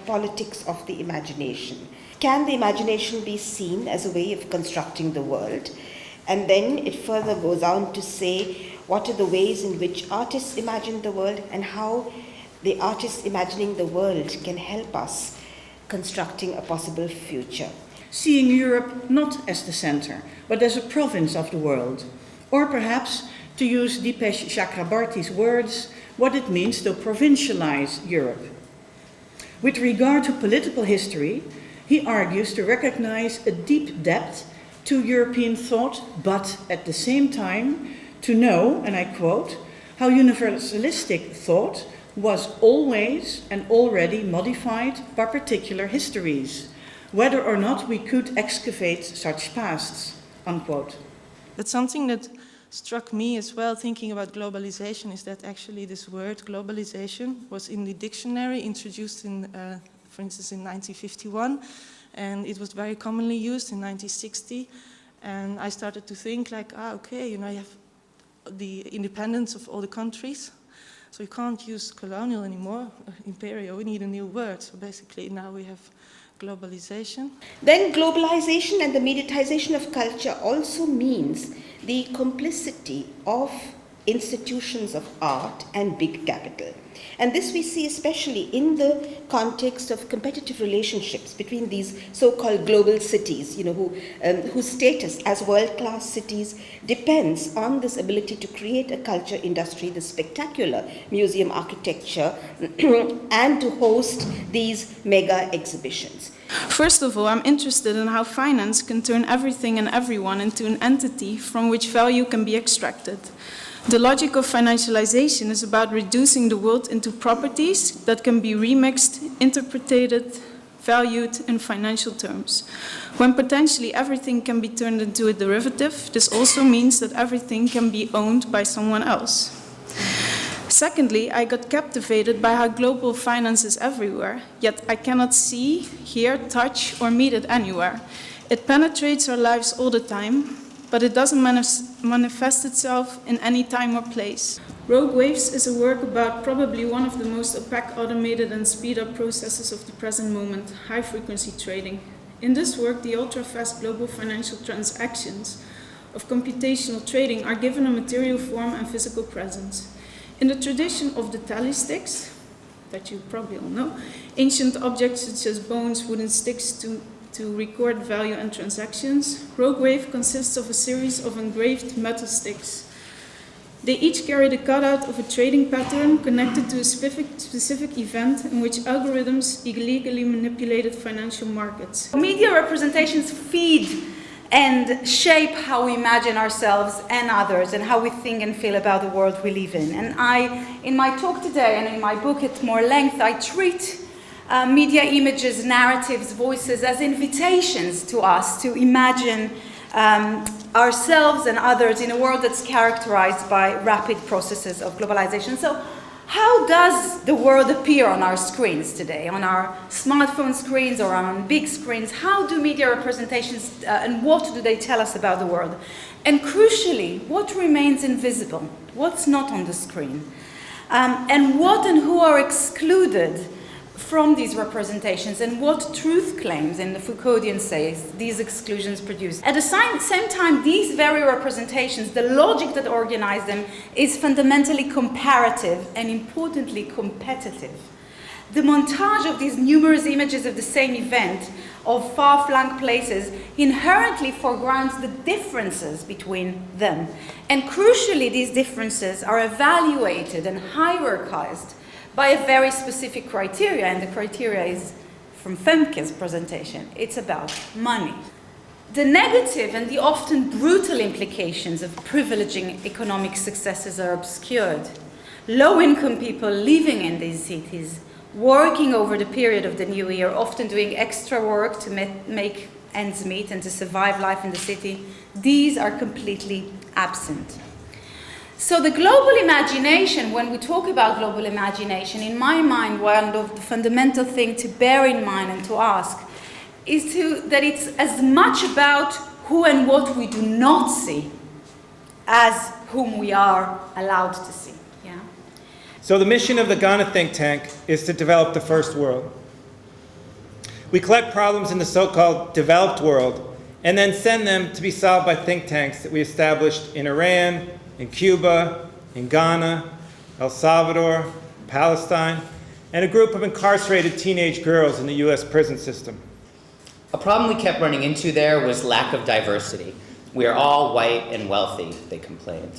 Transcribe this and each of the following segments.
politics of the imagination. Can the imagination be seen as a way of constructing the world? And then it further goes on to say what are the ways in which artists imagine the world and how the artists imagining the world can help us constructing a possible future. Seeing Europe not as the center, but as a province of the world. Or perhaps, to use Dipesh Chakrabarty's words, what it means to provincialize Europe. With regard to political history, he argues to recognize a deep depth to European thought, but at the same time to know, and I quote, how universalistic thought was always and already modified by particular histories, whether or not we could excavate such pasts, unquote. That's something that struck me as well, thinking about globalization, is that actually this word globalization was in the dictionary introduced in, for instance, in 1951, and it was very commonly used in 1960. And I started to think like, okay, you have the independence of all the countries, so you can't use colonial anymore, imperial, we need a new word. So basically now we have globalization. Then globalization and the mediatization of culture also means the complicity of institutions of art and big capital. And this we see especially in the context of competitive relationships between these so-called global cities, whose status as world-class cities depends on this ability to create a culture industry, the spectacular museum architecture, and to host these mega exhibitions. First of all, I'm interested in how finance can turn everything and everyone into an entity from which value can be extracted. The logic of financialization is about reducing the world into properties that can be remixed, interpreted, valued in financial terms. When potentially everything can be turned into a derivative, this also means that everything can be owned by someone else. Secondly, I got captivated by how global finance is everywhere, yet I cannot see, hear, touch, or meet it anywhere. It penetrates our lives all the time, but it doesn't manifest itself in any time or place. Rogue waves is a work about probably one of the most opaque, automated, and speed-up processes of the present moment, high-frequency trading. In this work, the ultra-fast global financial transactions of computational trading are given a material form and physical presence. In the tradition of the tally sticks, that you probably all know, ancient objects such as bones, wooden sticks to record value and transactions, Rogue Wave consists of a series of engraved metal sticks. They each carry the cutout of a trading pattern connected to a specific event in which algorithms illegally manipulated financial markets. Media representations feed and shape how we imagine ourselves and others and how we think and feel about the world we live in. And in my talk today and in my book at more length, I treat media images, narratives, voices as invitations to us to imagine ourselves and others in a world that's characterized by rapid processes of globalization. So how does the world appear on our screens today, on our smartphone screens or on big screens? How do media representations and what do they tell us about the world? And crucially, what remains invisible? What's not on the screen? And what and who are excluded from these representations, and what truth claims, in the Foucauldian says, these exclusions produce. At the same time, these very representations, the logic that organizes them, is fundamentally comparative and importantly competitive. The montage of these numerous images of the same event, of far-flung places, inherently foregrounds the differences between them. And crucially, these differences are evaluated and hierarchized by a very specific criteria, and the criteria is from Femke's presentation. It's about money. The negative and the often brutal implications of privileging economic successes are obscured. Low-income people living in these cities, working over the period of the new year, often doing extra work to make ends meet and to survive life in the city, these are completely absent. So the global imagination, when we talk about global imagination, in my mind, one of the fundamental things to bear in mind and to ask is that it's as much about who and what we do not see as whom we are allowed to see. Yeah? So the mission of the Ghana think tank is to develop the first world. We collect problems in the so-called developed world and then send them to be solved by think tanks that we established in Iran, in Cuba, in Ghana, El Salvador, Palestine, and a group of incarcerated teenage girls in the US prison system. A problem we kept running into there was lack of diversity. We are all white and wealthy, they complained.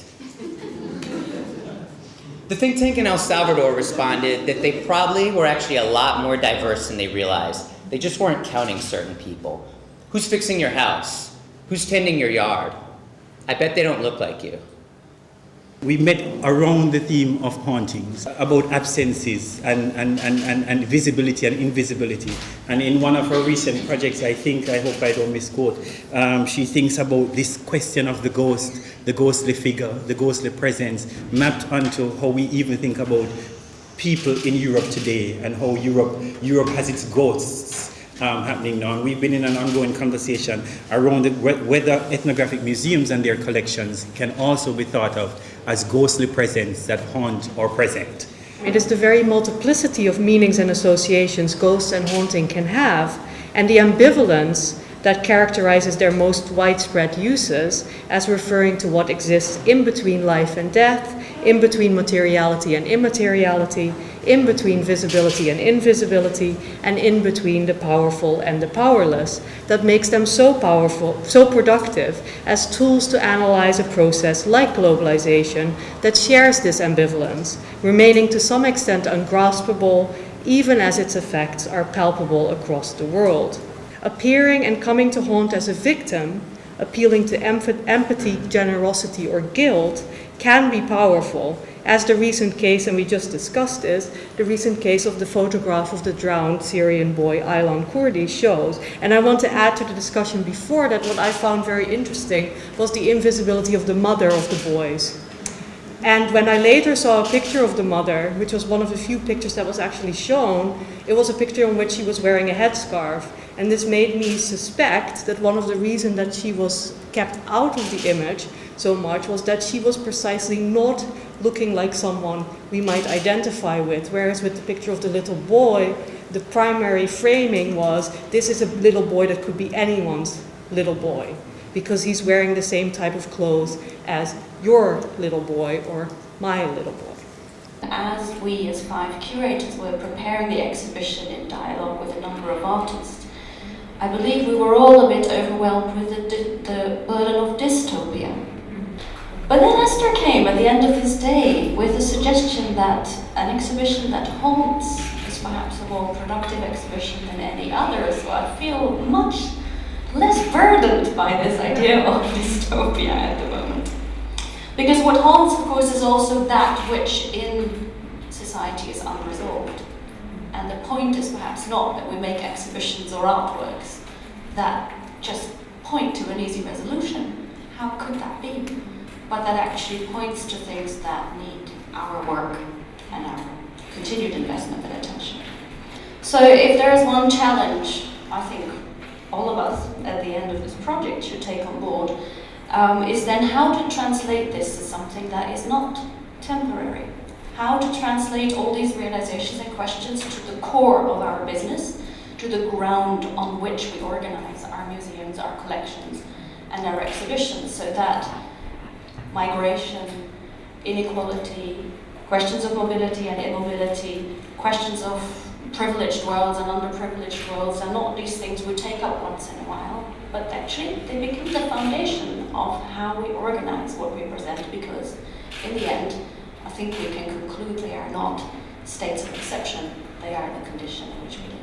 The think tank in El Salvador responded that they probably were actually a lot more diverse than they realized. They just weren't counting certain people. Who's fixing your house? Who's tending your yard? I bet they don't look like you. We met around the theme of hauntings, about absences and visibility and invisibility. And in one of her recent projects, I hope I don't misquote, she thinks about this question of the ghost, the ghostly figure, the ghostly presence, mapped onto how we even think about people in Europe today and how Europe has its ghosts happening now. And we've been in an ongoing conversation around whether ethnographic museums and their collections can also be thought of as ghostly presence that haunt or present. It is the very multiplicity of meanings and associations ghosts and haunting can have, and the ambivalence that characterizes their most widespread uses as referring to what exists in between life and death, in between materiality and immateriality, in between visibility and invisibility, and in between the powerful and the powerless, that makes them so powerful, so productive as tools to analyze a process like globalization that shares this ambivalence, remaining to some extent ungraspable, even as its effects are palpable across the world. Appearing and coming to haunt as a victim, appealing to empathy, generosity, or guilt, can be powerful, as the recent case, and we just discussed this, the recent case of the photograph of the drowned Syrian boy Aylan Kurdi shows. And I want to add to the discussion before that, what I found very interesting was the invisibility of the mother of the boys. And when I later saw a picture of the mother, which was one of the few pictures that was actually shown, it was a picture in which she was wearing a headscarf. And this made me suspect that one of the reasons that she was kept out of the image so much was that she was precisely not looking like someone we might identify with. Whereas with the picture of the little boy, the primary framing was, this is a little boy that could be anyone's little boy, because he's wearing the same type of clothes as your little boy or my little boy. As we, as 5 curators, were preparing the exhibition in dialogue with a number of artists, I believe we were all a bit overwhelmed with the burden of dystopia. But then Esther came at the end of his day with a suggestion that an exhibition that haunts is perhaps a more productive exhibition than any other, so I feel much less burdened by this idea of dystopia at the moment. Because what haunts, of course, is also that which in society is unresolved. And the point is perhaps not that we make exhibitions or artworks that just point to an easy resolution. How could that be? But that actually points to things that need our work and our continued investment and attention. So if there is one challenge, I think all of us at the end of this project should take on board, is then how to translate this as something that is not temporary. How to translate all these realizations and questions to the core of our business, to the ground on which we organize our museums, our collections, and our exhibitions, so that migration, inequality, questions of mobility and immobility, questions of privileged worlds and underprivileged worlds are not these things we take up once in a while, but actually they become the foundation of how we organize what we present, because in the end, I think we can conclude they are not states of exception, they are the condition in which we live.